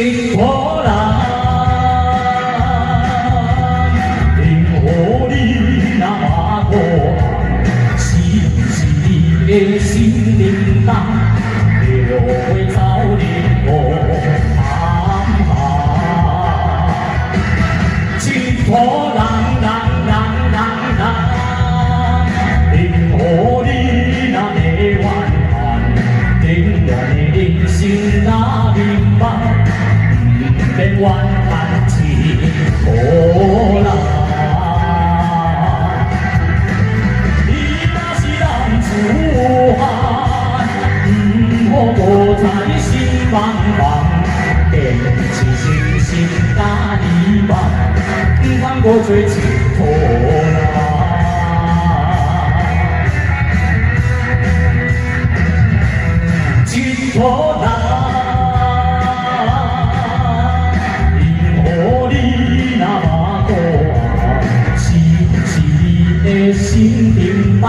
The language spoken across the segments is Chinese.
一波人，因何你那么过？是不是你的心灵重，就会走你路坎坷？一波人。 心那明白，不免怨叹一波人。你若是人自汉，唔好搁在心茫茫，坚持信心甲希望，唔通搁做一波人。 一波人，因何你那么过？是不是你的心平淡，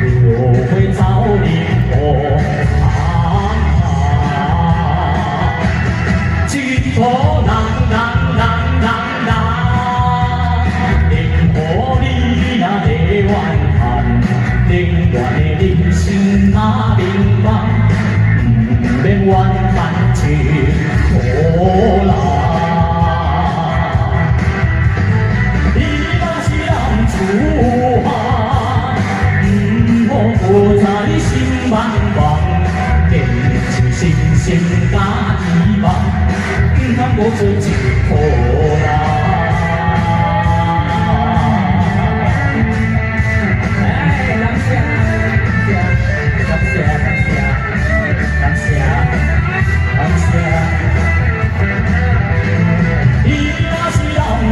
就会走你路坎坷？一波人，因何你那的怨叹，冷暖的人生那明白。 免怨叹一波人，你若是人自汉，唔好搁在心茫茫，坚持信心甲希望，唔通搁做一波人。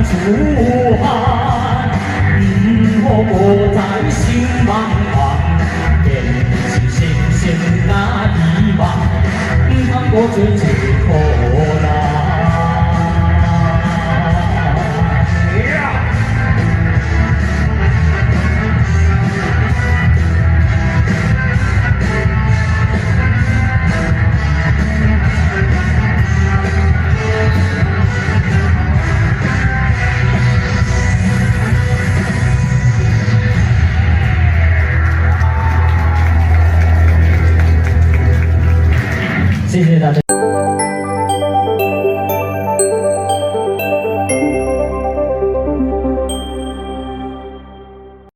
自汉，唔好搁在心茫茫，坚持信心甲希望，唔通搁做一波人。谢谢大家。